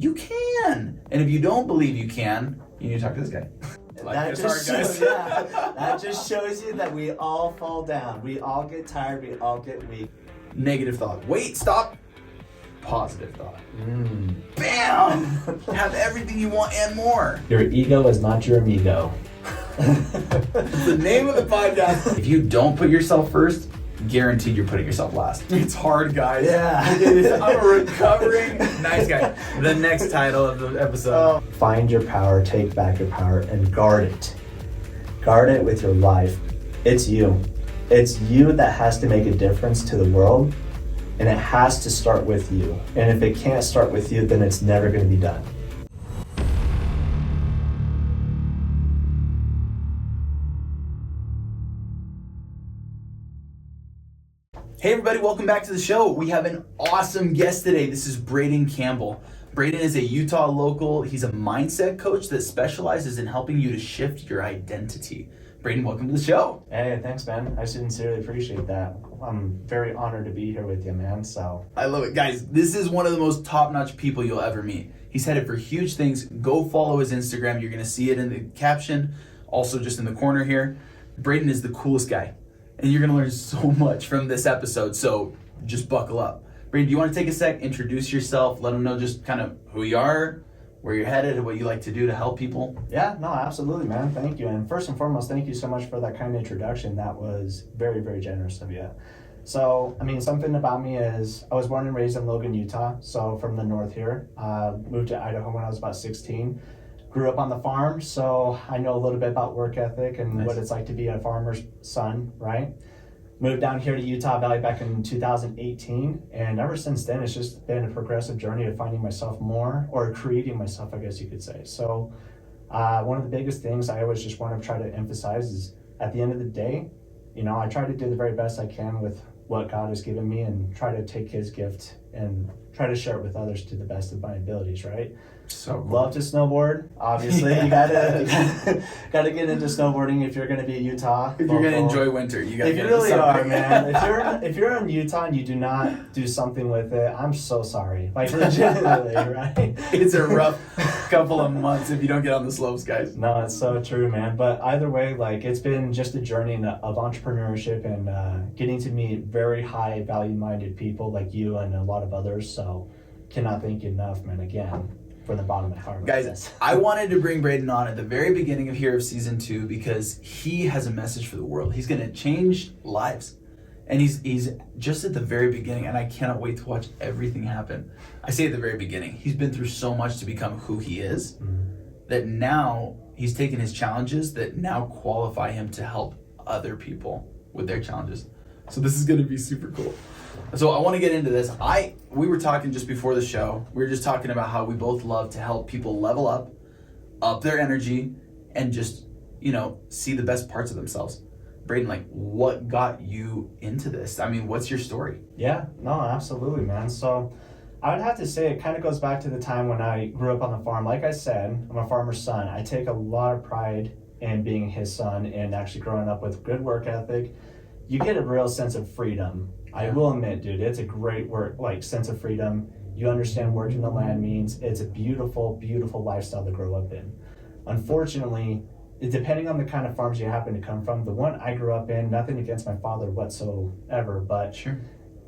You can. And if you don't believe you can, you need to talk to this guy. That just shows you that we all fall down. We all get tired. We all get weak. Negative thought. Wait, stop. Positive thought. Bam! Have everything you want and more. Your ego is not your amigo. The name of the podcast. If you don't put yourself first, guaranteed you're putting yourself last. It's hard, guys. Yeah. It is. I'm a recovering nice guy. The next title of the episode. Find your power, take back your power, and guard it. Guard it with your life. It's you. It's you that has to make a difference to the world, and it has to start with you. And if it can't start with you, then it's never going to be done. Hey everybody, welcome back to the show. We have an awesome guest today. This is Brayden Campbell. Brayden is a Utah local. He's a mindset coach that specializes in helping you to shift your identity. Brayden, welcome to the show. Hey, thanks, man. I sincerely appreciate that. I'm very honored to be here with you, man. I love it. Guys, this is one of the most top-notch people you'll ever meet. He's headed for huge things. Go follow his Instagram. You're going to see it in the caption, also just in the corner here. Brayden is the coolest guy. And you're going to learn so much from this episode, so just buckle up. Brayden, do you want to take a sec, introduce yourself, let them know just kind of who you are, where you're headed, and what you like to do to help people? Yeah, no, absolutely, man. Thank you. And first and foremost, thank you so much for that kind of introduction. That was very, very generous of you. So, something about me is I was born and raised in Logan, Utah, so from the north here. Moved to Idaho when I was about 16. Grew up on the farm, so I know a little bit about work ethic and what it's like to be a farmer's son, right? Moved down here to Utah Valley back in 2018, and ever since then, it's just been a progressive journey of finding myself more, or creating myself, I guess you could say. So one of the biggest things I always just want to try to emphasize is at the end of the day, I try to do the very best I can with what God has given me and try to take his gift and try to share it with others to the best of my abilities, right? So cool. Love to snowboard. Obviously, you gotta get into snowboarding if you're gonna be in Utah. If you're gonna enjoy winter, you gotta if get you really into are, something. man. If you're in Utah and you do not do something with it, I'm so sorry. Like legitimately, right? It's a rough couple of months if you don't get on the slopes, guys. No, it's so true, man. But either way, it's been just a journey of entrepreneurship and getting to meet very high value-minded people like you and a lot of others. So cannot thank you enough, man. Again. From the bottom of my heart. Guys, I wanted to bring Brayden on at the very beginning of here of season 2 because he has a message for the world. He's going to change lives. And he's just at the very beginning, and I cannot wait to watch everything happen. I say at the very beginning, he's been through so much to become who he is that now he's taken his challenges that now qualify him to help other people with their challenges. So this is going to be super cool. So I want to get into this. We were talking just before the show. We were just talking about how we both love to help people level up their energy, and just, see the best parts of themselves. Brayden, what got you into this? What's your story? Yeah, no, absolutely, man. So I would have to say it kind of goes back to the time when I grew up on the farm. Like I said, I'm a farmer's son. I take a lot of pride in being his son and actually growing up with good work ethic. You get a real sense of freedom. I will admit, dude, it's a great sense of freedom. You understand working the land means. It's a beautiful, beautiful lifestyle to grow up in. Unfortunately, depending on the kind of farms you happen to come from, the one I grew up in, nothing against my father whatsoever, but sure,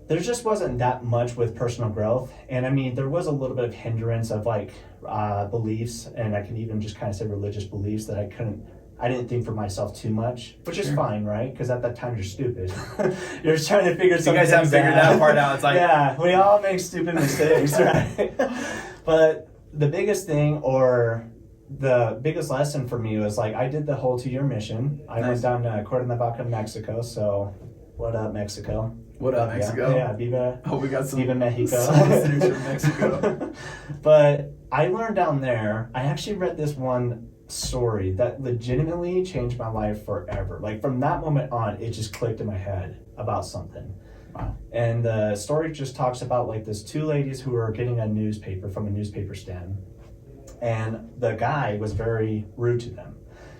there just wasn't that much with personal growth. And there was a little bit of hindrance of beliefs, and I can even just kind of say religious beliefs that I didn't think for myself too much, which is fine, right? Because at that time you're stupid. You're just trying to figure something out. You guys haven't figured that part out. It's yeah, we all make stupid mistakes, right? But the biggest thing, or the biggest lesson for me was I did the whole 2-year mission. I went down to Cuernavaca, Mexico. So, what up, Mexico? What up, Mexico? Yeah, viva. Oh, we got some Viva Mexico. Some listeners from Mexico. But I learned down there. I actually read this one story that legitimately changed my life forever. From that moment on, it just clicked in my head about something. Wow. And the story just talks about this 2 ladies who were getting a newspaper from a newspaper stand, and the guy was very rude to them.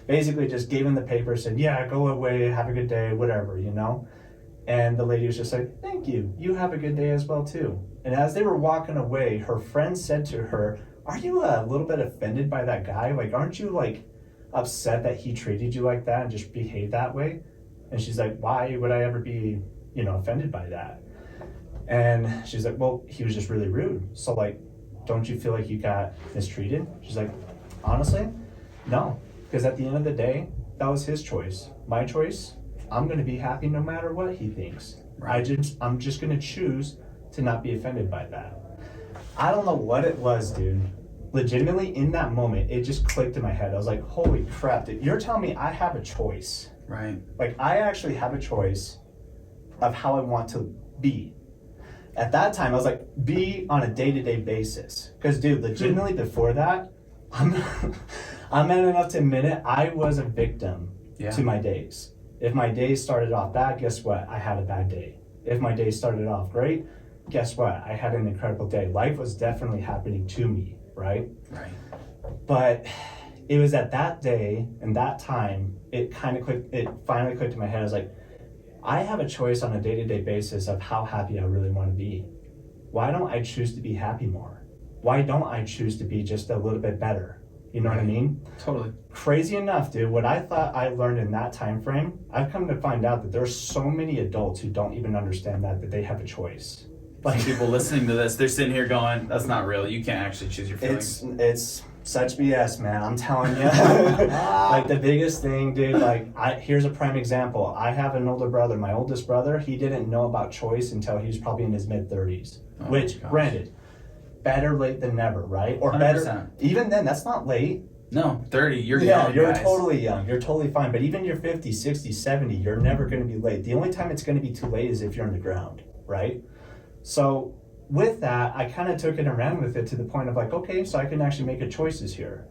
Basically just gave them the paper, said, yeah, go away, have a good day, whatever, And the lady was just like, thank you, you have a good day as well too. And as they were walking away, her friend said to her, are you a little bit offended by that guy? Like, aren't you like upset that he treated you like that and just behaved that way? And she's like, why would I ever be, offended by that? And she's like, well, he was just really rude. So like, don't you feel like you got mistreated? She's like, honestly, no. Because at the end of the day, that was his choice. My choice, I'm going to be happy no matter what he thinks. Right. I'm just going to choose to not be offended by that. I don't know what it was, dude. Legitimately, in that moment, it just clicked in my head. I was like, holy crap, dude. You're telling me I have a choice. Right. Like, I actually have a choice of how I want to be. At that time, I was like, be on a day-to-day basis. Because, dude, legitimately before that, I'm man enough to admit it, I was a victim to my days. If my days started off bad, guess what? I had a bad day. If my days started off great, guess what? I had an incredible day. Life was definitely happening to me, right? Right. But it was at that day and that time, it finally clicked in my head. I was like, I have a choice on a day-to-day basis of how happy I really want to be. Why don't I choose to be happy more? Why don't I choose to be just a little bit better? You know what I mean? Totally. Crazy enough, dude, what I thought I learned in that time frame, I've come to find out that there's so many adults who don't even understand that they have a choice. Like, people listening to this, they're sitting here going, that's not real. You can't actually choose your feelings. It's such BS, man. I'm telling you. Like, the biggest thing, dude, like, here's a prime example. I have an older brother. My oldest brother, he didn't know about choice until he was probably in his mid-30s. Which, granted, better late than never, right? Or 100%. better. Even then, that's not late. No, 30, you're young, Yeah, you're guys. totally young. You're totally fine. But even you're 50, 60, 70, you're never going to be late. The only time it's going to be too late is if you're on the ground, right? So with that, I kind of took it and ran with it to the point of like, okay, so I can actually make a choices here.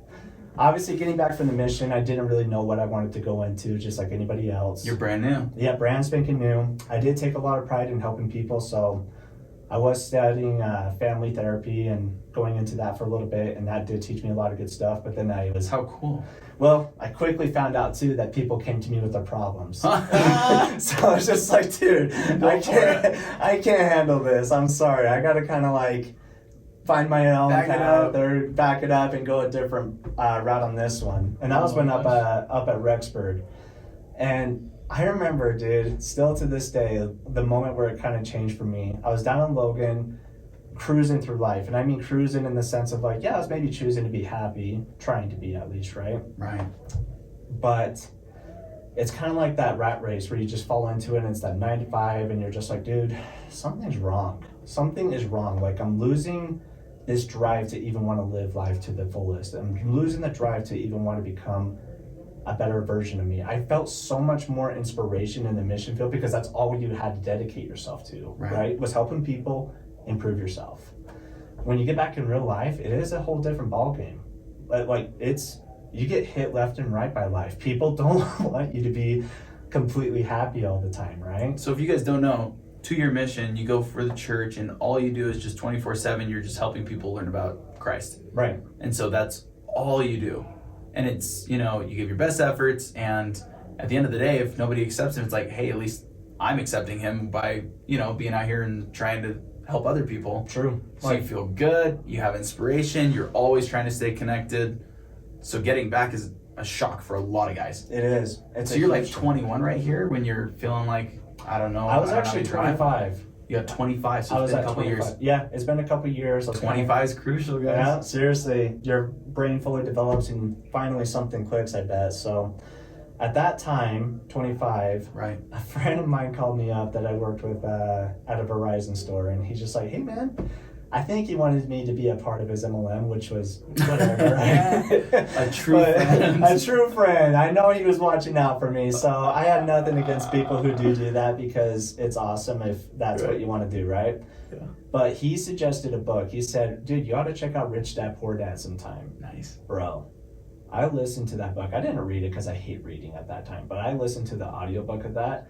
Obviously, getting back from the mission, I didn't really know what I wanted to go into, just like anybody else. You're brand new. Yeah, brand spanking new. I did take a lot of pride in helping people, so I was studying family therapy and going into that for a little bit, and that did teach me a lot of good stuff. But then How cool. Well, I quickly found out too that people came to me with their problems. So I was just like, dude, I can't handle this. I'm sorry. I got to kind of like find my own path or back it up and go a different route on this one. And that was when up at Rexburg. And I remember, dude, still to this day, the moment where it kind of changed for me. I was down in Logan, cruising through life. And I mean cruising in the sense of like, yeah, I was maybe choosing to be happy, trying to be at least, right? Right. But it's kind of like that rat race where you just fall into it and it's that 9 to 5 and you're just like, dude, something's wrong. Something is wrong. Like, I'm losing this drive to even want to live life to the fullest. I'm losing the drive to even want to become a better version of me. I felt so much more inspiration in the mission field because that's all you had to dedicate yourself to, right? Was helping people improve yourself. When you get back in real life, it is a whole different ballgame. Like, you get hit left and right by life. People don't want you to be completely happy all the time, right? So if you guys don't know, to your mission, you go for the church and all you do is just 24/7, you're just helping people learn about Christ. Right. And so that's all you do. And it's, you give your best efforts, and at the end of the day, if nobody accepts him, it's like, hey, at least I'm accepting him by, being out here and trying to help other people. True. So you feel good, you have inspiration, you're always trying to stay connected. So getting back is a shock for a lot of guys. It is. So you're like 21 right here when you're feeling like, I don't know. I was actually 25. You got 25, so it's been a couple years. Yeah, it's been a couple years. 25 is crucial, guys. Yeah, seriously. Your brain fully develops and finally something clicks, I bet. So at that time, 25, right, a friend of mine called me up that I worked with at a Verizon store, and he's just like, hey, man, I think he wanted me to be a part of his MLM, which was whatever, right? A true friend. A true friend. I know he was watching out for me, so I had nothing against people who do that because it's awesome if that's what you want to do, right? Yeah. But he suggested a book. He said, dude, you ought to check out Rich Dad Poor Dad sometime. Nice. Bro, I listened to that book. I didn't read it because I hate reading at that time, but I listened to the audiobook of that.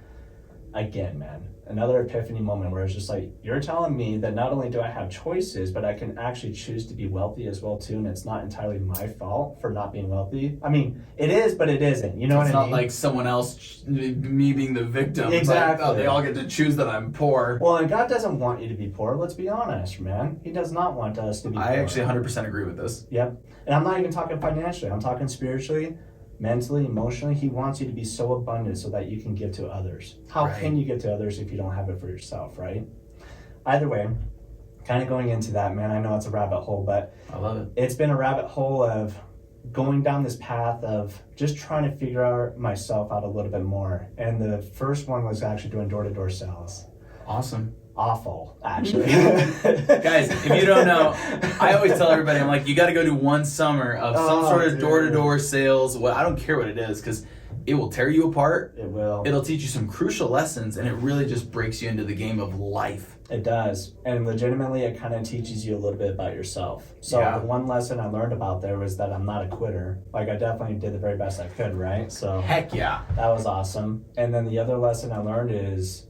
again, man, another epiphany moment where it's just like, you're telling me that not only do I have choices, but I can actually choose to be wealthy as well too, and it's not entirely my fault for not being wealthy. I mean, it is, but it isn't. You know what I mean? It's not like someone else, me being the victim. Exactly. Like, oh, they all get to choose that I'm poor. Well, and God doesn't want you to be poor. Let's be honest, man. He does not want us to be poor. I actually 100% agree with this. Yep. And I'm not even talking financially. I'm talking spiritually, mentally, emotionally. He wants you to be so abundant so that you can give to others. How Right. can you give to others if you don't have it for yourself, right? Either way, kind of going into that, man, I know it's a rabbit hole, but I love it. it's been a rabbit hole of going down this path of just trying to figure out myself out a little bit more. And the first one was actually doing door-to-door sales. Awesome. Awful, actually. Guys, if you don't know, I always tell everybody, I'm like, you got to go do one summer of some sort of door-to-door sales. Well, I don't care what it is, because it will tear you apart. It will. It'll teach you some crucial lessons, and it really just breaks you into the game of life. It does. And legitimately, it kind of teaches you a little bit about yourself. So Yeah. the one lesson I learned about there was that I'm not a quitter. Like, I definitely did the very best I could, right? So Heck yeah. that was awesome. And then the other lesson I learned is,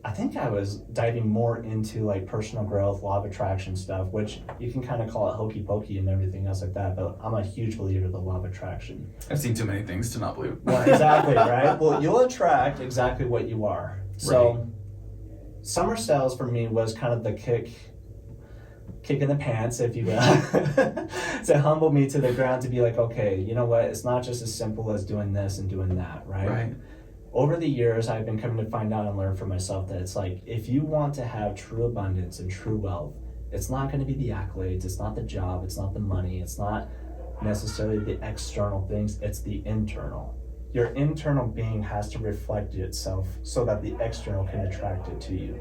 I think I was diving more into like personal growth, law of attraction stuff, which you can kind of call it hokey pokey and everything else like that. But I'm a huge believer of the law of attraction. I've seen too many things to not believe it. Well, exactly, right? Well, you'll attract exactly what you are. So summer sales for me was kind of the kick in the pants, if you will, to humble me to the ground, to be like, okay, you know what? It's not just as simple as doing this and doing that, right? Right. Over the years, I've been coming to find out and learn for myself that it's like, if you want to have true abundance and true wealth, it's not going to be the accolades, it's not the job, it's not the money, it's not necessarily the external things, it's the internal. Your internal being has to reflect itself so that the external can attract it to you.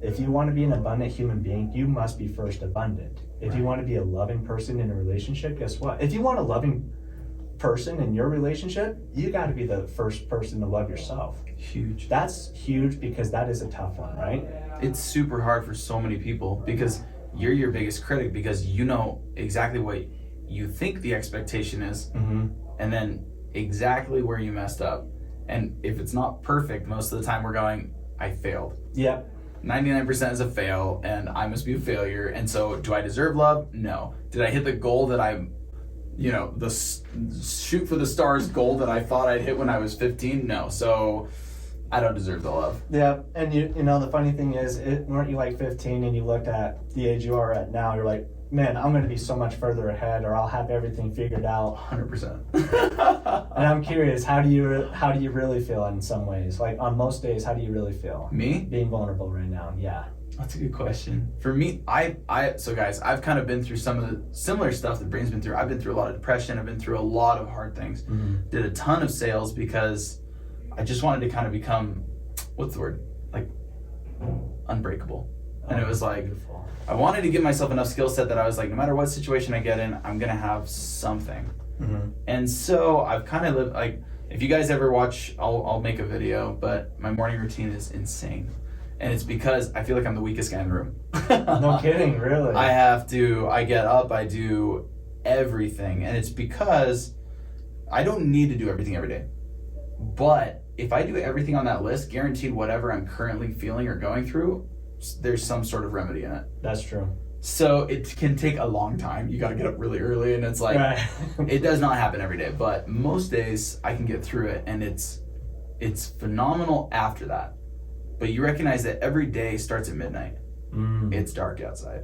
If you want to be an abundant human being, you must be first abundant. If you want to be a loving person in a relationship, guess what? If you want a loving person in your relationship, you got to be the first person to love yourself. Huge. That's huge, because that is a tough one, right? It's super hard for so many people, because you're your biggest critic, because you know exactly what you think the expectation is, and then exactly where you messed up. And if it's not perfect, most of the time we're going, I failed. Yep. 99% is a fail, and I must be a failure. And so, do I deserve love? No. Did I hit the goal that the shoot for the stars goal that I thought I'd hit when I was 15? No. So, I don't deserve the love. Yeah, and you know the funny thing is, weren't you like 15 and you looked at the age you are at now, you're like, man, I'm going to be so much further ahead, or I'll have everything figured out. 100%. And I'm curious, how do you really feel in some ways? Like on most days, how do you really feel? Me? Being vulnerable right now, yeah. That's a good question. For me, so guys, I've kind of been through some of the similar stuff that Braden's been through. I've been through a lot of depression. I've been through a lot of hard things. Did a ton of sales because I just wanted to kind of become, what's the word? Like, unbreakable. And it was like, beautiful. I wanted to give myself enough skill set that I was like, no matter what situation I get in, I'm going to have something. And so I've kind of lived, like, if you guys ever watch, I'll make a video, but my morning routine is insane. And it's because I feel like I'm the weakest guy in the room. No kidding, really? I get up, I do everything. And it's because I don't need to do everything every day. But if I do everything on that list, guaranteed whatever I'm currently feeling or going through, there's some sort of remedy in it. That's true. So it can take a long time. You got to get up really early, and it's like, it does not happen every day. But most days I can get through it, and it's phenomenal after that. But you recognize that every day starts at midnight. It's dark outside.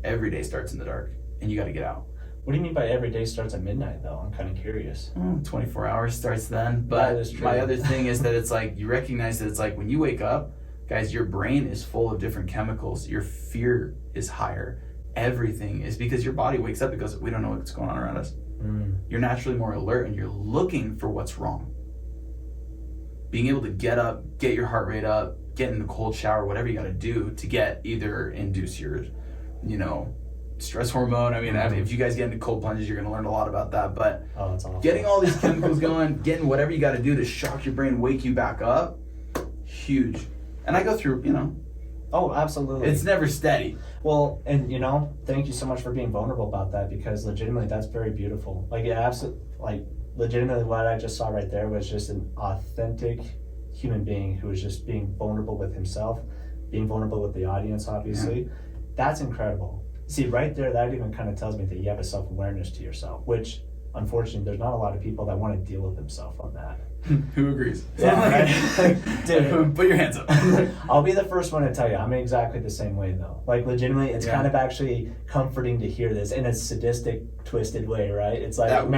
Every day starts in the dark, and you got to get out. What do you mean by every day starts at midnight, though? I'm kind of curious. 24 hours starts then. But my other thing is that it's like, you recognize that it's like when you wake up, guys, your brain is full of different chemicals. Your fear is higher. Everything is because your body wakes up because we don't know what's going on around us. You're naturally more alert, and you're looking for what's wrong. Being able to get up, get your heart rate up, get in a cold shower, whatever you got to do to get either induce your, stress hormone. I mean, if you guys get into cold plunges, you're going to learn a lot about that. But that's awful. Getting all these chemicals going, getting whatever you got to do to shock your brain, wake you back up, huge. And I go through, Oh, absolutely. It's never steady. Well, and thank you so much for being vulnerable about that, because legitimately that's very beautiful. Like, legitimately what I just saw right there was just an authentic human being who is just being vulnerable with himself, being vulnerable with the audience, obviously. That's incredible. See, right there, that even kind of tells me that you have a self-awareness to yourself, which unfortunately there's not a lot of people that want to deal with themselves on that. Who agrees? Yeah, right? Dude, put your hands up. I'll be the first one to tell you, I'm exactly the same way though. Like legitimately, it's kind of actually comforting to hear this in a sadistic, twisted way, right? It's like, that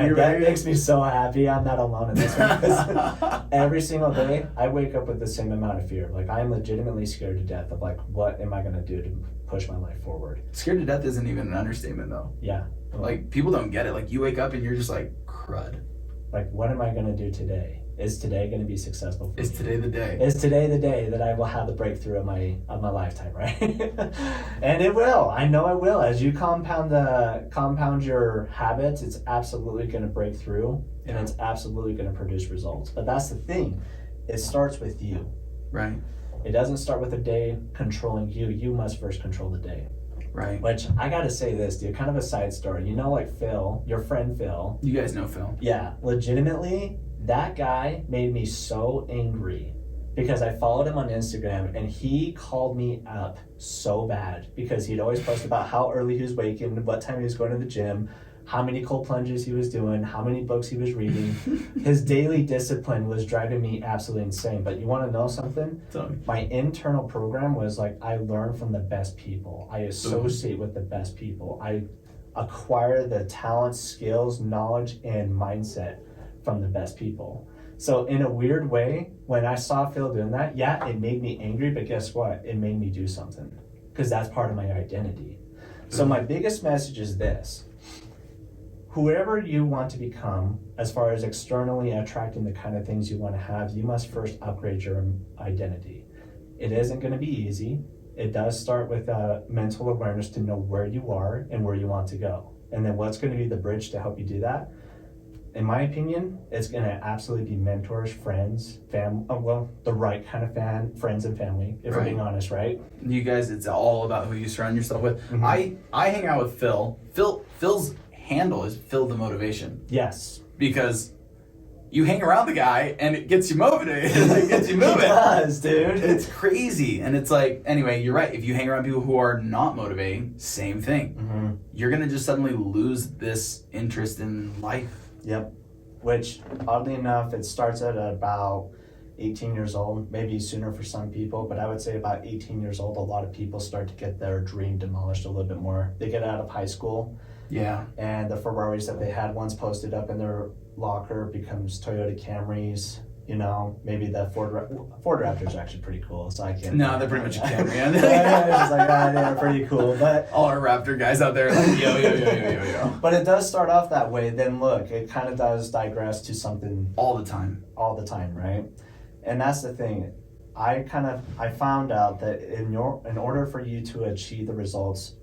makes me so happy I'm not alone in this one. Because every single day, I wake up with the same amount of fear. Like I'm legitimately scared to death of like, what am I gonna do to push my life forward? Scared to death isn't even an understatement though. Yeah. Like people don't get it. Like you wake up and you're just like, crud. Like what am I gonna do today? Is today going to be successful for me? Is today the day? Is today the day that I will have the breakthrough of my lifetime, right? And it will. I know it will. As you compound your habits, it's absolutely going to break through, and it's absolutely going to produce results. But that's the thing. It starts with you. Right. It doesn't start with the day controlling you. You must first control the day. Right. Which I got to say this, dude, kind of a side story. You know, like Phil, your friend Phil. You guys know Phil. Yeah, legitimately. That guy made me so angry because I followed him on Instagram and he called me up so bad because he'd always post about how early he was waking, what time he was going to the gym, how many cold plunges he was doing, how many books he was reading. His daily discipline was driving me absolutely insane. But you want to know something? My internal program was like, I learn from the best people. I associate with the best people. I acquire the talents, skills, knowledge, and mindset from the best people. So in a weird way, when I saw Phil doing that, yeah, it made me angry, but guess what? It made me do something because that's part of my identity. So my biggest message is this. Whoever you want to become, as far as externally attracting the kind of things you want to have, you must first upgrade your identity. It isn't going to be easy. It does start with a mental awareness to know where you are and where you want to go. And then what's going to be the bridge to help you do that? In my opinion, it's going to absolutely be mentors, friends, the right kind of friends and family, if we're being honest, right? You guys, it's all about who you surround yourself with. Mm-hmm. I hang out with Phil. Phil's handle is Phil the Motivation. Yes. Because you hang around the guy and it gets you motivated. It gets you moving. It does, dude. It's crazy. And it's like, anyway, you're right. If you hang around people who are not motivating, same thing. Mm-hmm. You're going to just suddenly lose this interest in life. Yep. Which, oddly enough, it starts at about 18 years old, maybe sooner for some people, but I would say about 18 years old, a lot of people start to get their dream demolished a little bit more. They get out of high school. Yeah. And the Ferraris that they had once posted up in their locker becomes Toyota Camrys. You know, maybe the Ford Raptors are actually pretty cool, so I can't. No, they're pretty much a Camry. Yeah, it's just like, they're pretty cool. But all our Raptor guys out there are like, yo. But it does start off that way. Then look, it kind of does digress to something. All the time, right? And that's the thing. I found out that in order for you to achieve the results,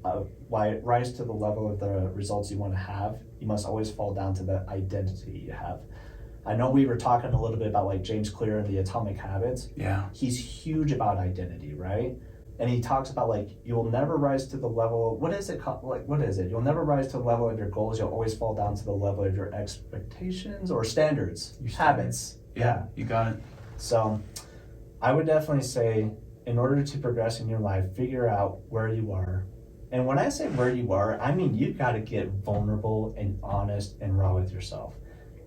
rise to the level of the results you want to have, you must always fall down to the identity you have. I know we were talking a little bit about like James Clear and the Atomic Habits. Yeah. He's huge about identity, right? And he talks about like, you'll never rise to the level, what is it called? Like, what is it? You'll never rise to the level of your goals. You'll always fall down to the level of your expectations or standards, habits. Yeah, you got it. So I would definitely say in order to progress in your life, figure out where you are. And when I say where you are, I mean, you've got to get vulnerable and honest and raw with yourself.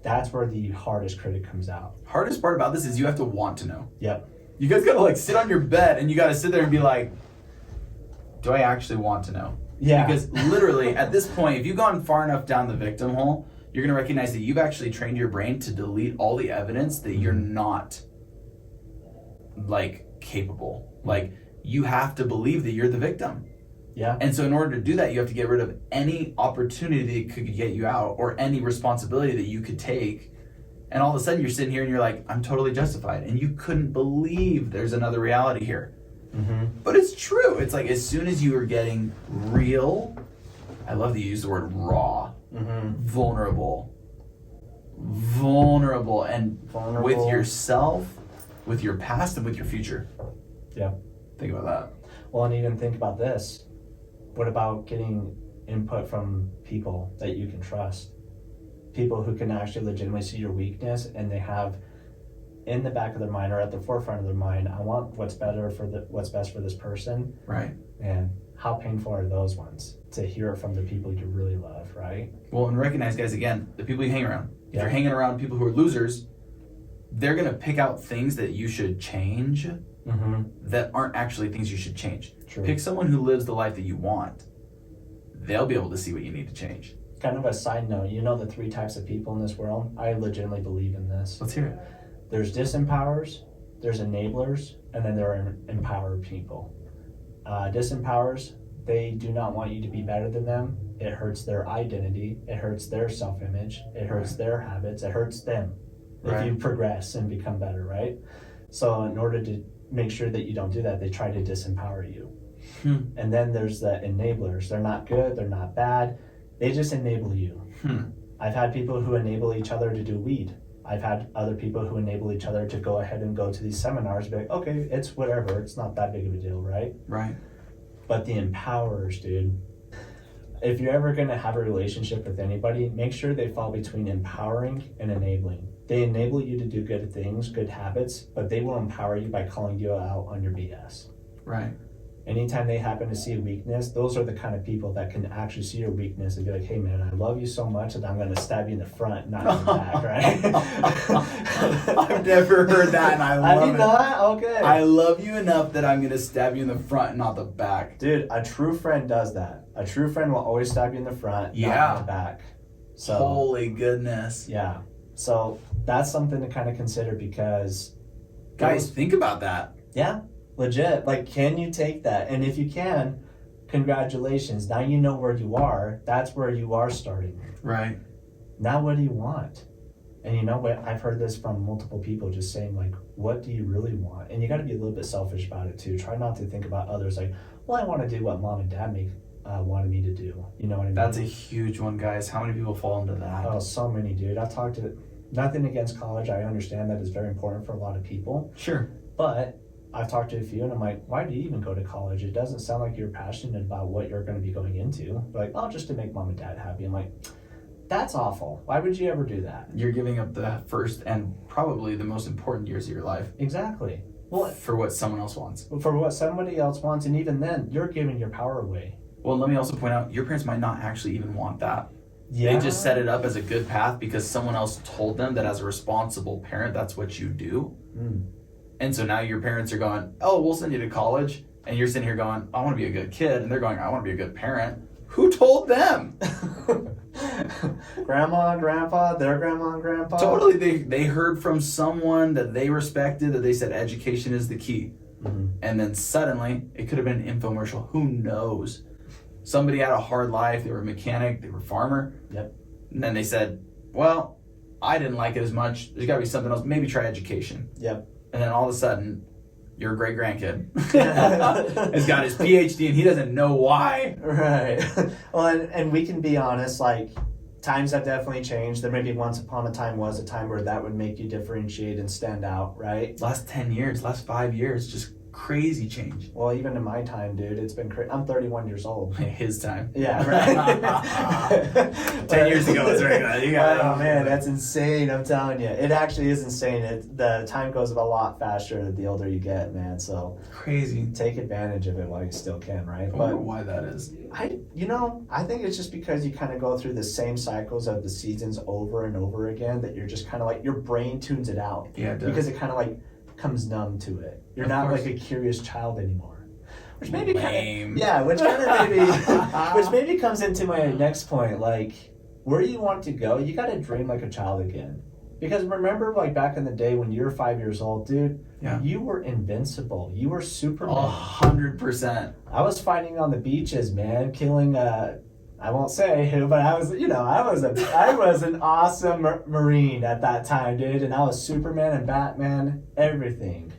That's where the hardest critic comes out. Hardest part about this is you have to want to know. Yep. You guys gotta like sit on your bed and you gotta sit there and be like, do I actually want to know? Yeah. Because literally at this point, if you've gone far enough down the victim hole, you're gonna recognize that you've actually trained your brain to delete all the evidence that you're not like capable. Like you have to believe that you're the victim. Yeah. And so in order to do that, you have to get rid of any opportunity that could get you out or any responsibility that you could take. And all of a sudden you're sitting here and you're like, I'm totally justified. And you couldn't believe there's another reality here. Mm-hmm. But it's true. It's like as soon as you are getting real, I love that you use the word raw, vulnerable, and with yourself, with your past, and with your future. Yeah. Think about that. Well, and even think about this. What about getting input from people that you can trust? People who can actually legitimately see your weakness and they have in the back of their mind or at the forefront of their mind, I want what's best for this person. Right. And how painful are those ones to hear it from the people you really love, right? Well, and recognize, guys, again, the people you hang around. If Yeah. you're hanging around people who are losers, they're going to pick out things that you should change that aren't actually things you should change. True. Pick someone who lives the life that you want. They'll be able to see what you need to change. Kind of a side note, you know the 3 types of people in this world? I legitimately believe in this. Let's hear it. There's disempowers, there's enablers, and then there are empowered people. Disempowers, they do not want you to be better than them. It hurts their identity, it hurts their self-image, it hurts their habits, it hurts them if you progress and become better, right? So in order to make sure that you don't do that, they try to disempower you. And then there's the enablers. They're not good, they're not bad, they just enable you. I've had people who enable each other to do weed. I've had other people who enable each other to go ahead and go to these seminars, be like, okay, it's whatever, it's not that big of a deal, right? Right. But the empowerers, dude, if you're ever going to have a relationship with anybody, make sure they fall between empowering and enabling. They enable you to do good things, good habits, but they will empower you by calling you out on your BS. Right. Anytime they happen to see a weakness, those are the kind of people that can actually see your weakness and be like, hey man, I love you so much that I'm going to stab you in the front, not in the back, right? I've never heard that, and I love it. Have you not? Okay. I love you enough that I'm going to stab you in the front and not the back. Dude, a true friend does that. A true friend will always stab you in the front, not in the back. So, holy goodness. Yeah. So that's something to kind of consider because... Guys, think about that. Yeah. Legit. Like, can you take that? And if you can, congratulations. Now you know where you are. That's where you are starting. Right. Now what do you want? And you know what? I've heard this from multiple people just saying, like, what do you really want? And you got to be a little bit selfish about it, too. Try not to think about others like, well, I want to do what mom and dad wanted me to do. You know what I mean? That's a huge one, guys. How many people fall into that? Oh, so many, dude. I've talked to... Nothing against college. I understand that is very important for a lot of people. Sure. But... I've talked to a few and I'm like, why do you even go to college? It doesn't sound like you're passionate about what you're going to be going into. They're like, oh, just to make mom and dad happy. I'm like, that's awful. Why would you ever do that? You're giving up the first and probably the most important years of your life. Exactly. Well, for what someone else wants. For what somebody else wants. And even then, you're giving your power away. Well, let me also point out, your parents might not actually even want that. Yeah. They just set it up as a good path because someone else told them that as a responsible parent, that's what you do. And so now your parents are going, oh, we'll send you to college. And you're sitting here going, I want to be a good kid. And they're going, I want to be a good parent. Who told them? Grandma, grandpa, their grandma and grandpa. Totally. They heard from someone that they respected that they said education is the key. And then suddenly, it could have been an infomercial. Who knows? Somebody had a hard life. They were a mechanic. They were a farmer. Yep. And then they said, well, I didn't like it as much. There's got to be something else. Maybe try education. Yep. And then all of a sudden, your great-grandkid has got his PhD and he doesn't know why. Right. Well, and we can be honest, like, times have definitely changed. There maybe once upon a time was a time where that would make you differentiate and stand out, right? Last 10 years, last 5 years, just crazy change. Well, even in my time, dude, it's been crazy. I'm 31 years old. His time. Yeah, right. 10 years ago was right. You got oh man, that's insane. I'm telling you, it actually is insane. The time goes a lot faster the older you get, man. So crazy. Take advantage of it while you still can, right? I wonder why that is. I think it's just because you kind of go through the same cycles of the seasons over and over again that you're just kind of like your brain tunes it out. Yeah, it does. Because it kind of like comes numb to it. You're not like a curious child anymore. Which maybe which maybe comes into my next point, like where you want to go, you got to dream like a child again. Because remember, like back in the day when you were 5 years old, dude, you were invincible. You were Superman. 100%. I was fighting on the beaches, man, killing I won't say who, but I was an awesome Marine at that time, dude, and I was Superman and Batman, everything.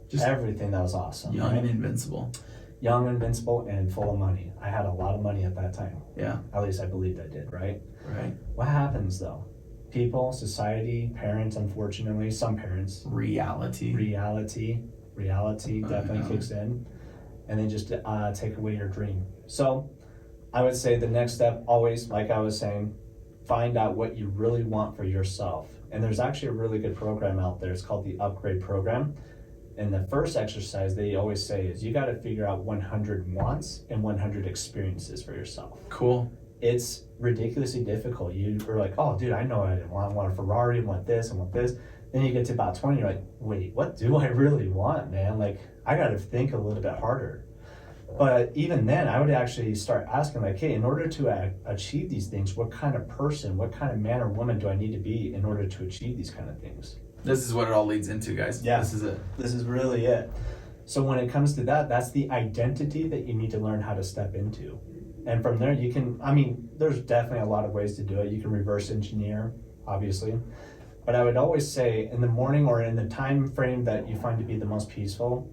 Just everything that was awesome. Young and invincible. Young, invincible, and full of money. I had a lot of money at that time. Yeah. At least I believed I did, right? Right. What happens though? People, society, parents, unfortunately, some parents. Reality definitely kicks in. And they just take away your dream. So I would say the next step always, like I was saying, find out what you really want for yourself. And there's actually a really good program out there. It's called the Upgrade Program. And the first exercise they always say is you got to figure out 100 wants and 100 experiences for yourself. Cool. It's ridiculously difficult. You are like, oh, dude, I know what I want. I want a Ferrari, I want this, I want this. Then you get to about 20, you're like, wait, what do I really want, man? Like, I got to think a little bit harder. But even then, I would actually start asking, like, hey, in order to achieve these things, what kind of person, what kind of man or woman do I need to be in order to achieve these kind of things? This is what it all leads into, guys. Yeah. This is it. This is really it. So when it comes to that, that's the identity that you need to learn how to step into. And from there, you can, I mean, there's definitely a lot of ways to do it. You can reverse engineer, obviously. But I would always say in the morning or in the time frame that you find to be the most peaceful,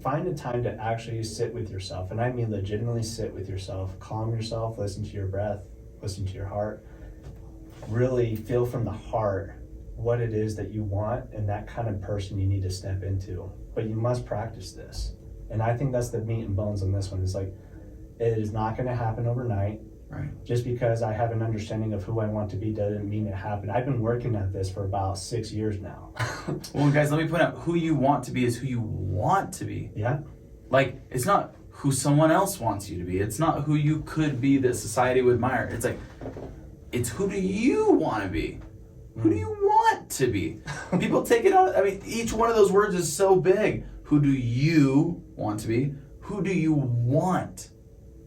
find a time to actually sit with yourself. And I mean legitimately sit with yourself, calm yourself, listen to your breath, listen to your heart. Really feel from the heart what it is that you want and that kind of person you need to step into. But you must practice this. And I think that's the meat and bones on this one. It's like, it is not going to happen overnight. Right. Just because I have an understanding of who I want to be doesn't mean it happened. I've been working at this for about 6 years now. Well, guys, let me point out, who you want to be is who you want to be. Yeah. Like, it's not who someone else wants you to be. It's not who you could be that society would admire. It's like, it's who do you want to be? Who do you want to be? People take it out. I mean, each one of those words is so big. Who do you want to be? Who do you want?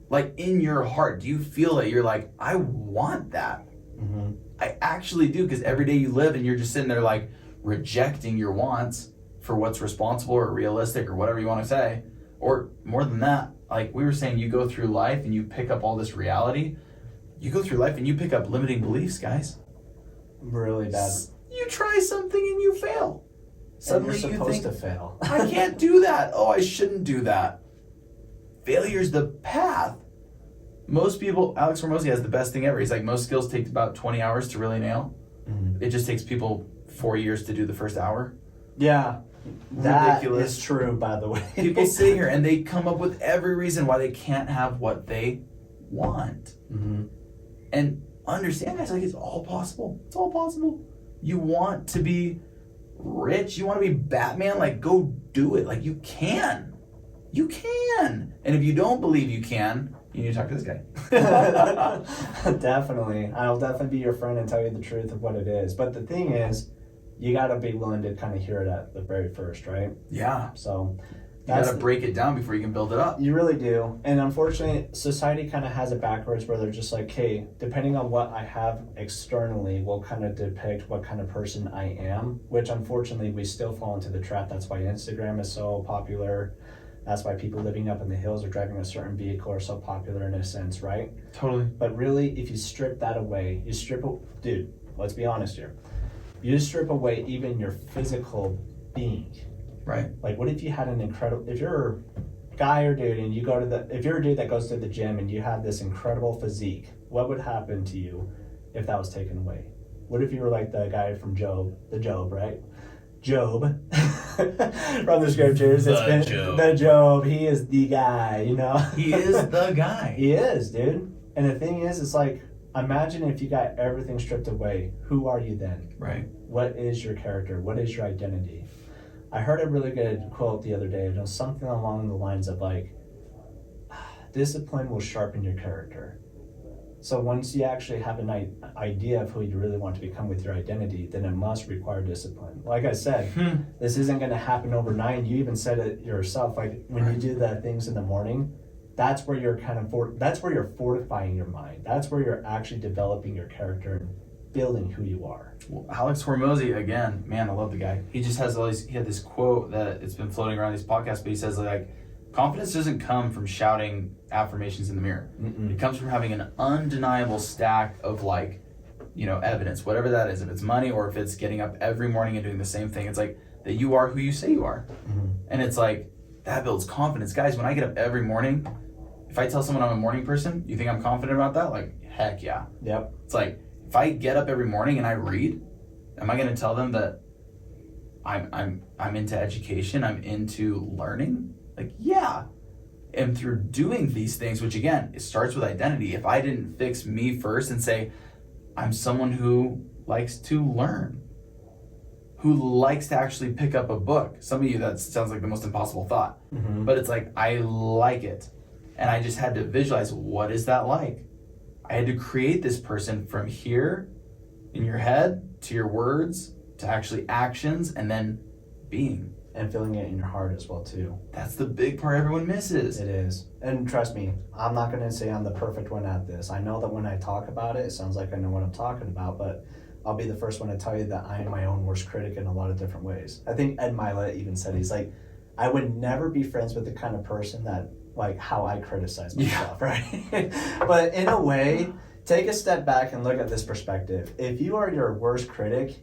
Like, in your heart, do you feel it? You're like, I want that. Mm-hmm. I actually do, because every day you live and you're just sitting there like rejecting your wants for what's responsible or realistic or whatever you want to say. Or more than that, like we were saying, you go through life and you pick up all this reality. You go through life and you pick up limiting beliefs, guys. Really bad. You try something and you fail. Suddenly and you're supposed to fail. I can't do that. Oh, I shouldn't do that. Failure's the path. Most people, Alex Hormozi has the best thing ever. He's like, most skills take about 20 hours to really nail. Mm-hmm. It just takes people 4 years to do the first hour. Yeah. That Ridiculous. is true, by the way. People sit here and they come up with every reason why they can't have what they want. Mm-hmm. And understand, guys, like, it's all possible. It's all possible. You want to be rich? You want to be Batman? Like, go do it. Like, you can. You can. And if you don't believe you can, you need to talk to this guy. Definitely. I'll definitely be your friend and tell you the truth of what it is. But the thing is, you got to be willing to kind of hear it at the very first, right? Yeah. So You got to break it down before you can build it up. You really do. And unfortunately, society kind of has it backwards where they're just like, hey, depending on what I have externally will kind of depict what kind of person I am, which unfortunately we still fall into the trap. That's why Instagram is so popular. That's why people living up in the hills or driving a certain vehicle are so popular in a sense, right? Totally. But really, if you strip that away, dude, let's be honest here. You strip away even your physical being. Right. Like, what if you had if you're a guy or dude and if you're a dude that goes to the gym and you have this incredible physique, what would happen to you if that was taken away? What if you were like the guy from Job, right? Job, from the scriptures. The Job. He is the guy, you know? He is the guy. He is, dude. And the thing is, it's like, imagine if you got everything stripped away. Who are you then? Right. What is your character? What is your identity? I heard a really good quote the other day. It was something along the lines of like, discipline will sharpen your character. So once you actually have an idea of who you really want to become with your identity, then it must require discipline. Like I said, this isn't going to happen overnight. You even said it yourself. Like when you do the things in the morning, that's where you're that's where you're fortifying your mind. That's where you're actually developing your character and building who you are. Well, Alex Hormozi, again, man, I love the guy. He just has he had this quote that it's been floating around these podcasts, but he says like, confidence doesn't come from shouting affirmations in the mirror. Mm-mm. It comes from having an undeniable stack of like, evidence, whatever that is. If it's money or if it's getting up every morning and doing the same thing, it's like that you are who you say you are. Mm-hmm. And it's like, that builds confidence. Guys, when I get up every morning, if I tell someone I'm a morning person, you think I'm confident about that? Like, heck yeah. Yep. It's like, if I get up every morning and I read, am I going to tell them that I'm into education, I'm into learning? Like, yeah. And through doing these things, which again, it starts with identity. If I didn't fix me first and say, I'm someone who likes to learn, who likes to actually pick up a book. Some of you, that sounds like the most impossible thought, but it's like, I like it. And I just had to visualize, what is that like? I had to create this person from here in your head to your words to actually actions and then being. And feeling it in your heart as well too. That's the big part everyone misses. It is. And trust me, I'm not going to say I'm the perfect one at this. I know that when I talk about it, it sounds like I know what I'm talking about, but I'll be the first one to tell you that I am my own worst critic in a lot of different ways. I think Ed Mila even said, he's like, I would never be friends with the kind of person that, like, how I criticize myself, right? But in a way, take a step back and look at this perspective. If you are your worst critic,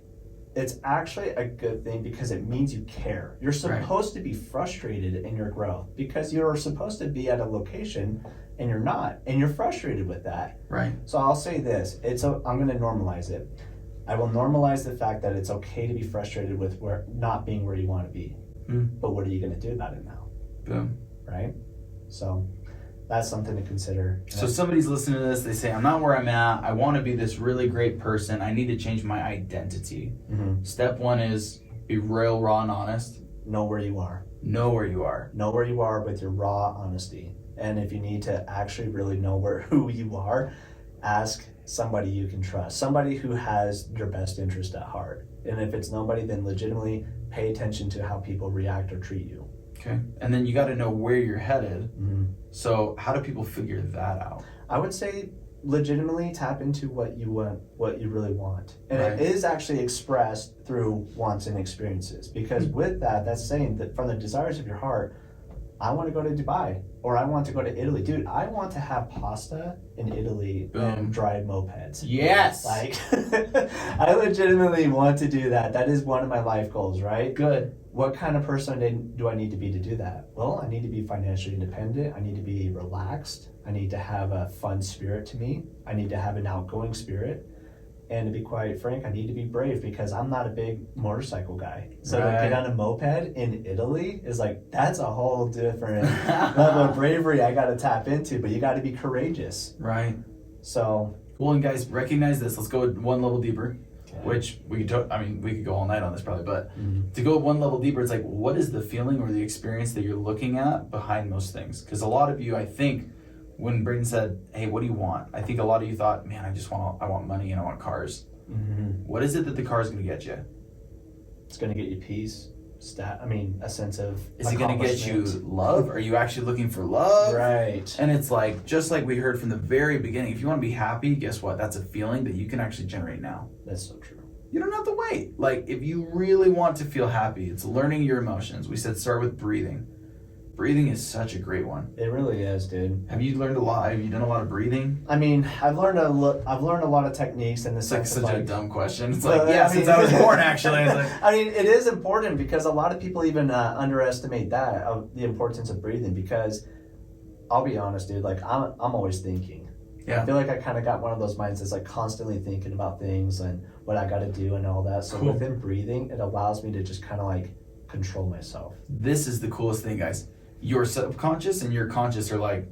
it's actually a good thing because it means you care. You're supposed to be frustrated in your growth because you're supposed to be at a location and you're not, and you're frustrated with that. Right. So I'll say this, I'm going to normalize it. I will normalize the fact that it's okay to be frustrated with not being where you want to be. But what are you going to do about it now? Boom. Right? So that's something to consider. So somebody's listening to this, they say, I'm not where I'm at. I want to be this really great person. I need to change my identity. Step one is be real, raw, and honest. Know where you are. Know where you are. Know where you are with your raw honesty. And if you need to actually really know who you are, ask somebody you can trust. Somebody who has your best interest at heart. And if it's nobody, then legitimately pay attention to how people react or treat you. Okay. And then you got to know where you're headed. So how do people figure that out? I would say legitimately tap into what you want, what you really want. And it is actually expressed through wants and experiences. Because with that, that's saying that from the desires of your heart, I want to go to Dubai or I want to go to Italy. Dude, I want to have pasta in Italy and drive mopeds. Yes. Like, I legitimately want to do that. That is one of my life goals, right? Good. What kind of person do I need to be to do that? Well, I need to be financially independent. I need to be relaxed. I need to have a fun spirit to me. I need to have an outgoing spirit. And to be quite frank, I need to be brave because I'm not a big motorcycle guy. So to get on a moped in Italy is like, that's a whole different level of bravery I got to tap into, but you got to be courageous. Right. So. Well, and guys, recognize this. Let's go one level deeper, which we could go all night on this probably, but to go one level deeper, it's like, what is the feeling or the experience that you're looking at behind most things? Because a lot of you, I think, when Braden said, hey, what do you want? I think a lot of you thought, man, I want money and I want cars. What is it that the car is going to get you? It's going to get you peace, a sense of Is it going to get you love? Are you actually looking for love? Right. And it's like, just like we heard from the very beginning, if you want to be happy, guess what? That's a feeling that you can actually generate now. That's so true. You don't have to wait. Like, if you really want to feel happy, it's learning your emotions. We said start with breathing. Breathing is such a great one. It really is, dude. Have you learned a lot? Have you done a lot of breathing? I mean, I've learned a lot of techniques in the sense It's like such of a dumb question. It's like, since I was born, actually. It's like, I mean, it is important because a lot of people even underestimate that, of the importance of breathing, because I'll be honest, dude, like I'm always thinking. Yeah. I feel like I kind of got one of those minds that's like constantly thinking about things and what I got to do and all that. So within breathing, it allows me to just kind of like control myself. This is the coolest thing, guys. Your subconscious and your conscious are like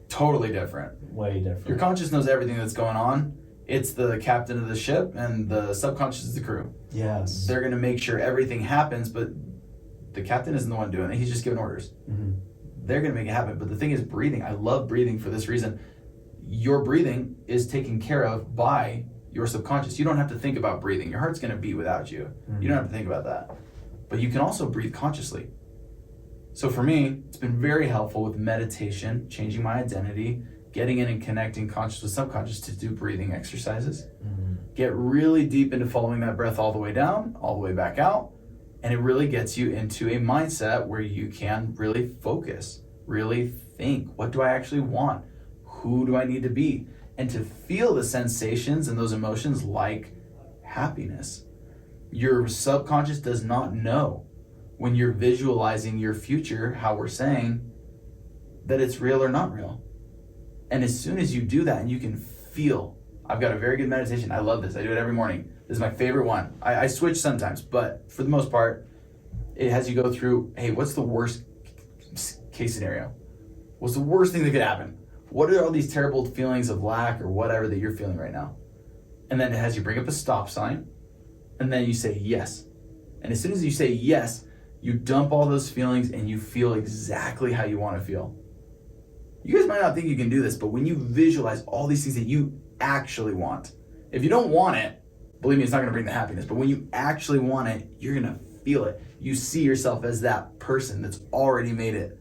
totally different. Way different. Your conscious knows everything that's going on. It's the captain of the ship, and the subconscious is the crew. Yes. They're going to make sure everything happens, but the captain isn't the one doing it. He's just giving orders. They're going to make it happen. But the thing is breathing. I love breathing for this reason. Your breathing is taken care of by your subconscious. You don't have to think about breathing. Your heart's going to beat without you. You don't have to think about that. But you can also breathe consciously. So for me, it's been very helpful with meditation, changing my identity, getting in and connecting conscious with subconscious to do breathing exercises. Get really deep into following that breath all the way down, all the way back out. And it really gets you into a mindset where you can really focus, really think, what do I actually want? Who do I need to be? And to feel the sensations and those emotions like happiness. Your subconscious does not know when you're visualizing your future, how we're saying that it's real or not real. And as soon as you do that and you can feel, I've got a very good meditation. I love this. I do it every morning. This is my favorite one. I switch sometimes, but for the most part, it has you go through, hey, what's the worst case scenario? What's the worst thing that could happen? what are all these terrible feelings of lack or whatever that you're feeling right now? And then it has you bring up a stop sign, and then you say yes. And as soon as you say yes, you dump all those feelings and you feel exactly how you want to feel. You guys might not think you can do this, but when you visualize all these things that you actually want, if you don't want it, believe me, it's not going to bring the happiness, but when you actually want it, you're going to feel it. You see yourself as that person that's already made it.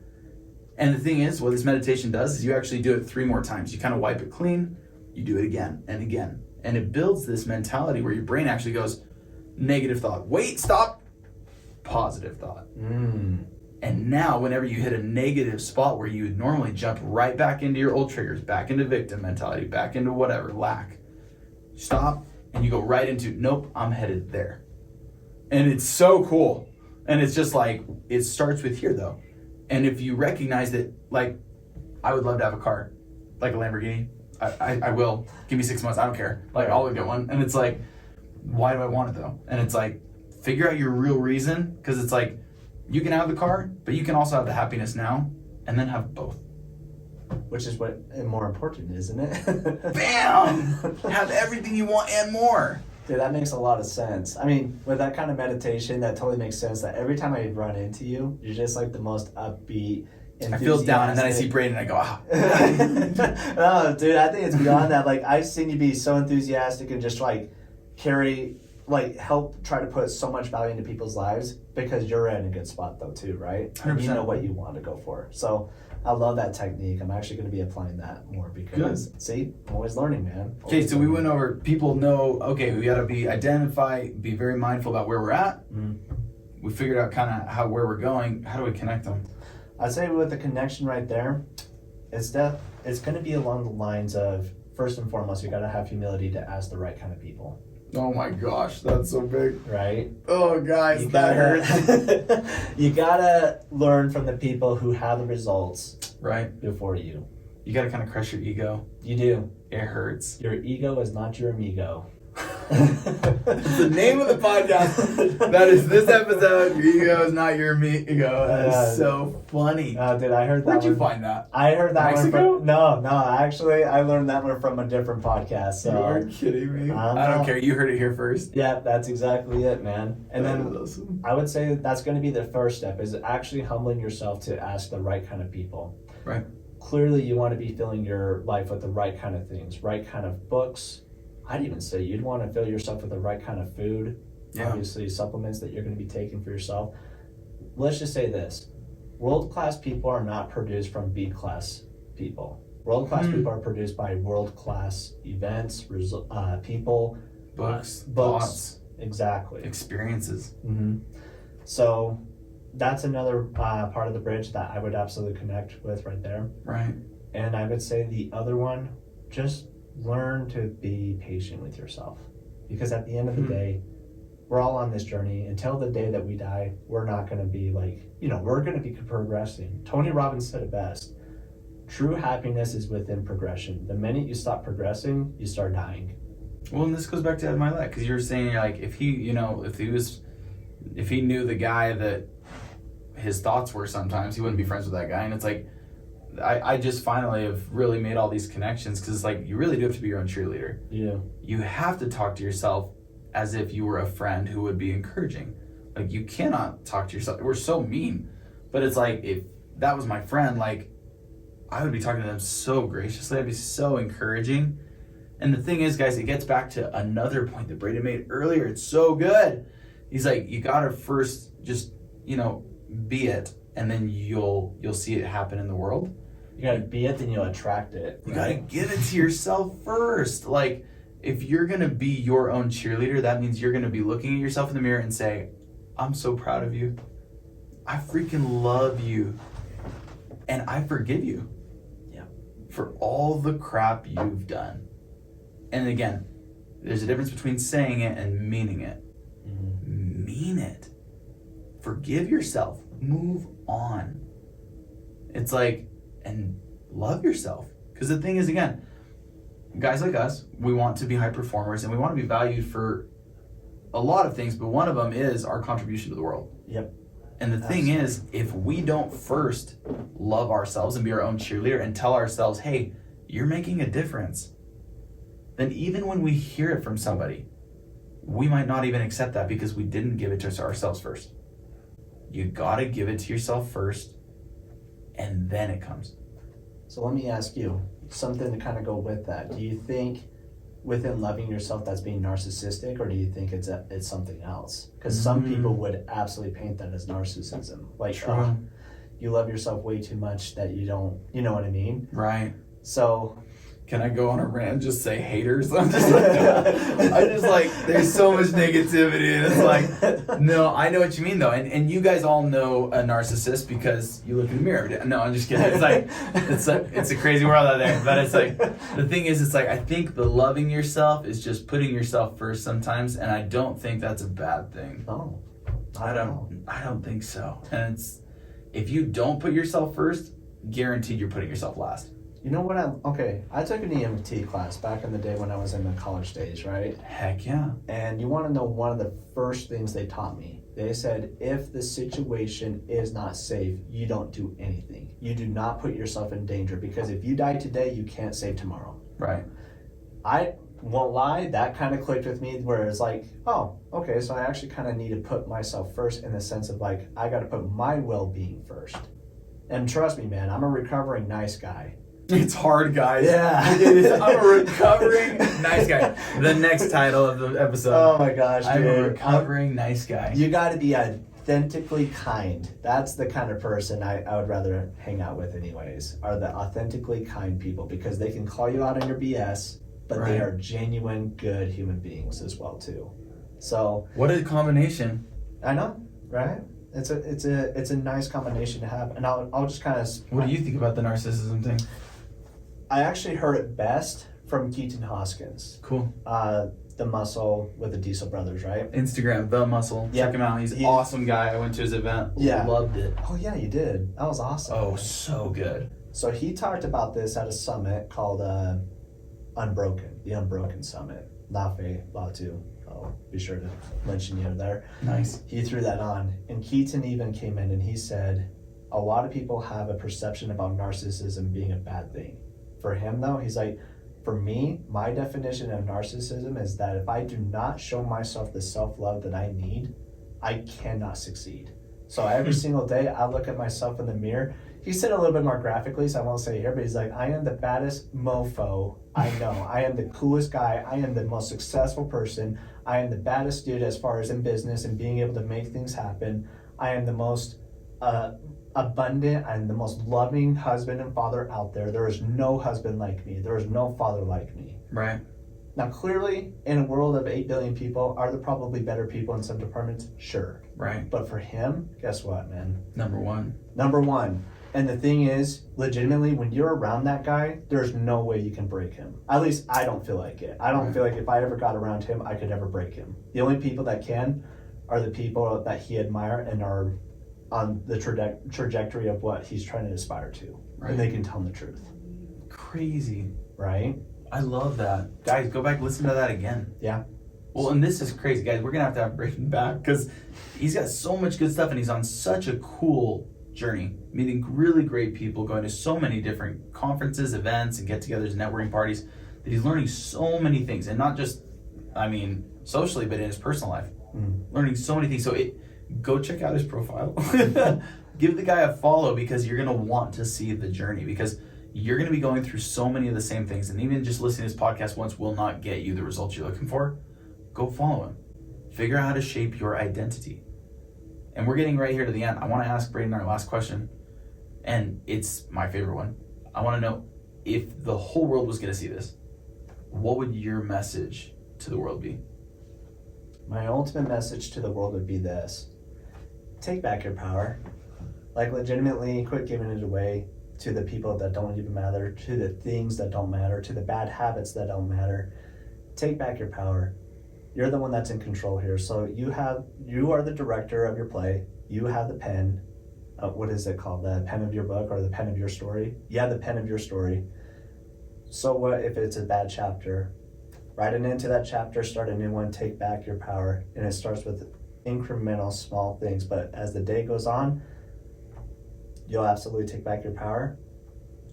And the thing is, what this meditation does is you actually do it 3 more times. You kind of wipe it clean, you do it again and again. And it builds this mentality where your brain actually goes, negative thought, wait, stop, positive thought. And now whenever you hit a negative spot where you would normally jump right back into your old triggers, back into victim mentality, back into whatever, lack, stop, and you go right into, nope, I'm headed there. And it's so cool. And it's just like, it starts with here though. And if you recognize that, like, I would love to have a car, like a Lamborghini. I will. Give me 6 months, I don't care. Like, I'll get one. And it's like, why do I want it though? And it's like, figure out your real reason, because it's like, you can have the car, but you can also have the happiness now, and then have both. Which is what more important, isn't it? Bam! Have everything you want and more. Dude, that makes a lot of sense. I mean, with that kind of meditation, that totally makes sense that every time I run into you, you're just like the most upbeat, I feel down, and then I see Braden, and I go, ah. No, dude, I think it's beyond that. Like, I've seen you be so enthusiastic and just like help try to put so much value into people's lives, because you're in a good spot though too, right? 100%. And you know what you want to go for. So I love that technique. I'm actually going to be applying that more because, see, I'm always learning, man. Okay, so we went over, people know, okay, we got to be very mindful about where we're at. We figured out kind of where we're going. How do we connect them? I'd say with the connection right there, it's going to be along the lines of, first and foremost, you got to have humility to ask the right kind of people. Oh my gosh, that's so big. Right? Oh, guys, that hurts. You gotta learn from the people who have the results right before you. You gotta kind of crush your ego. You do. It hurts. Your ego is not your amigo. It's the name of the podcast. That is this episode. Your ego is not your amigo. That's so funny. Dude, I heard that. Where'd you find that? I heard that Mexico? one from... No, actually, I learned that one from a different podcast. So. You are kidding me. I don't care. You heard it here first. Yeah, that's exactly it, man. And that then is awesome. I would say that's going to be the first step, is actually humbling yourself to ask the right kind of people. Right. Clearly, you want to be filling your life with the right kind of things, right kind of books. I'd even say you'd want to fill yourself with the right kind of food, obviously supplements that you're going to be taking for yourself. Let's just say this. World-class people are not produced from B-class people. World-class people are produced by world-class events, people, books, thoughts, exactly, experiences. So that's another part of the bridge that I would absolutely connect with right there. Right. And I would say the other one, just learn to be patient with yourself, because at the end of the day, we're all on this journey. Until the day that we die, we're not going to be like, we're going to be progressing. Tony Robbins said it best. True happiness is within progression. The minute you stop progressing, you start dying. Well, and this goes back to my life, because you were saying, like, if he knew the guy that his thoughts were sometimes, he wouldn't be friends with that guy. And it's like, I just finally have really made all these connections, because it's like, you really do have to be your own cheerleader. Yeah. You have to talk to yourself as if you were a friend who would be encouraging. Like, you cannot talk to yourself. We're so mean. But it's like, if that was my friend, like, I would be talking to them so graciously. I'd be so encouraging. And the thing is, guys, it gets back to another point that Braden made earlier. It's so good. He's like, you gotta first just, be it, and then you'll see it happen in the world. You gotta be it, then you'll attract it. You gotta give it to yourself first. Like, if you're gonna be your own cheerleader, that means you're gonna be looking at yourself in the mirror and say, I'm so proud of you. I freaking love you. And I forgive you. Yeah. For all the crap you've done. And again, there's a difference between saying it and meaning it. Mean it. Forgive yourself. Move on. It's like, and love yourself. Because the thing is, again, guys like us, we want to be high performers, and we want to be valued for a lot of things, but one of them is our contribution to the world. Yep. And the thing is, if we don't first love ourselves and be our own cheerleader and tell ourselves, hey, you're making a difference, then even when we hear it from somebody, we might not even accept that because we didn't give it to ourselves first. You gotta give it to yourself first, and then it comes. So let me ask you something to kind of go with that. Do you think within loving yourself that's being narcissistic, or do you think it's something else? Because some people would absolutely paint that as narcissism. Like, you love yourself way too much that you don't, you know what I mean? Right. So... Can I go on a rant and just say haters? I'm just like, there's so much negativity, and it's like, no, I know what you mean though, and you guys all know a narcissist because you look in the mirror. No, I'm just kidding. It's like, it's a crazy world out there, but it's like, the thing is, it's like, I think the loving yourself is just putting yourself first sometimes, and I don't think that's a bad thing. Oh, I don't think so. And it's, if you don't put yourself first, guaranteed you're putting yourself last. You know what? I took an EMT class back in the day when I was in the college days, right? Heck yeah. And you want to know one of the first things they taught me? They said, if the situation is not safe, you don't do anything. You do not put yourself in danger, because if you die today, you can't save tomorrow. Right. I won't lie, that kind of clicked with me, where it's like, oh, okay, so I actually kind of need to put myself first, in the sense of like, I got to put my well-being first. And trust me, man, I'm a recovering nice guy. It's hard, guys. Yeah. I'm a recovering nice guy. The next title of the episode. Oh my gosh, dude. I'm a recovering nice guy. You got to be authentically kind. That's the kind of person I would rather hang out with anyways, are the authentically kind people, because they can call you out on your BS, but they are genuine, good human beings as well too. So what a combination. I know, right? It's a nice combination to have. And I'll just kind of... What do you think about the narcissism thing? I actually heard it best from Keaton Hoskins. Cool. The Muscle with the Diesel Brothers, right? Instagram, The Muscle. Check him out. He's an awesome guy. I went to his event. Yeah. Loved it. Oh, yeah, you did. That was awesome. Oh, so good. So he talked about this at a summit called Unbroken, the Unbroken Summit. Lafe, Latu. I'll be sure to mention you there. Nice. He threw that on. And Keaton even came in and he said, a lot of people have a perception about narcissism being a bad thing. For him, though, he's like, for me, my definition of narcissism is that if I do not show myself the self-love that I need, I cannot succeed. So every single day, I look at myself in the mirror. He said it a little bit more graphically, so I won't say it here, but he's like, I am the baddest mofo I know. I am the coolest guy. I am the most successful person. I am the baddest dude as far as in business and being able to make things happen. I am the most abundant and the most loving husband and father out there. There is no husband like me. There is no father like me. Right. Now, clearly, in a world of 8 billion people, are there probably better people in some departments? Sure. Right. But for him, guess what, man? Number one. Number one. And the thing is, legitimately, when you're around that guy, there's no way you can break him. At least I don't feel like it. I don't feel like if I ever got around him, I could ever break him. The only people that can are the people that he admire and are on the trajectory of what he's trying to aspire to. Right. And they can tell him the truth. Crazy. Right? I love that. Guys, go back and listen to that again. Yeah. Well, and this is crazy, guys. We're going to have Braden back because he's got so much good stuff and he's on such a cool journey, meeting really great people, going to so many different conferences, events, and get-togethers, networking parties, that he's learning so many things. And not just, socially, but in his personal life. Learning so many things. So go check out his profile. Give the guy a follow because you're going to want to see the journey, because you're going to be going through so many of the same things. And even just listening to his podcast once will not get you the results you're looking for. Go follow him. Figure out how to shape your identity. And we're getting right here to the end. I want to ask Braden our last question. And it's my favorite one. I want to know, if the whole world was going to see this, what would your message to the world be? My ultimate message to the world would be this. Take back your power. Like, legitimately, quit giving it away to the people that don't even matter, to the things that don't matter, to the bad habits that don't matter. Take back your power. You're the one that's in control here. So you are the director of your play. You have the pen. What is it called? The pen of your book or the pen of your story? Yeah, the pen of your story. So what if it's a bad chapter? Write it into that chapter, start a new one, take back your power. And it starts with incremental small things, but as the day goes on, you'll absolutely take back your power.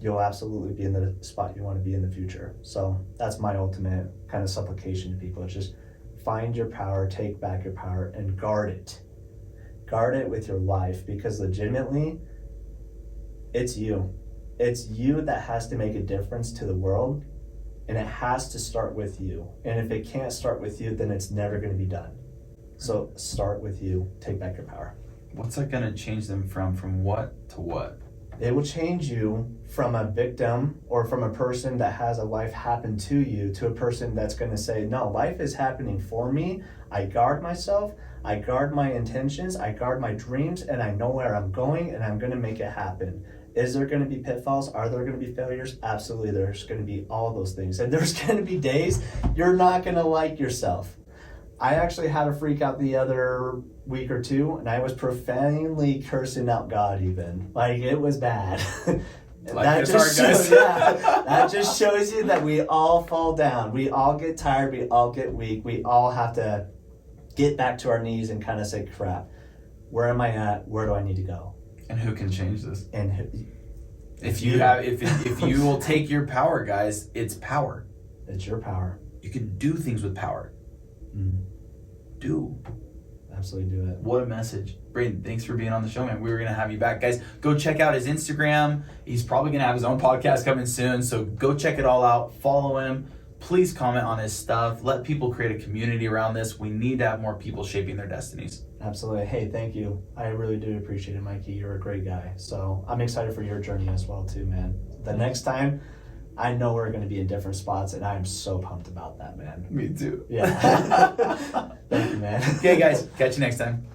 You'll absolutely be in the spot you want to be in the future. So that's my ultimate kind of supplication to people. It's just find your power, take back your power, and guard it. Guard it with your life, because legitimately, it's you. It's you that has to make a difference to the world, and it has to start with you. And if it can't start with you, then it's never going to be done. So start with you, take back your power. What's that going to change them from what to what? It will change you from a victim or from a person that has a life happen to you to a person that's going to say, no, life is happening for me. I guard myself. I guard my intentions. I guard my dreams, and I know where I'm going, and I'm going to make it happen. Is there going to be pitfalls? Are there going to be failures? Absolutely. There's going to be all those things. And there's going to be days you're not going to like yourself. I actually had a freak out the other week or two, and I was profanely cursing out God even. Like, it was bad. That just shows you that we all fall down. We all get tired. We all get weak. We all have to get back to our knees and kind of say, crap, where am I at? Where do I need to go? And who can change this? And if you will take your power, guys, it's power. It's your power. You can do things with power. Do. Absolutely do it. What a message. Braden, thanks for being on the show, man. We were going to have you back. Guys, go check out his Instagram. He's probably going to have his own podcast coming soon, so go check it all out. Follow him. Please comment on his stuff. Let people create a community around this. We need to have more people shaping their destinies. Absolutely. Hey, thank you. I really do appreciate it, Mikey. You're a great guy. So I'm excited for your journey as well, too, man. The next time, I know we're going to be in different spots, and I'm so pumped about that, man. Me too. Yeah. Thank you, man. Okay, guys. Catch you next time.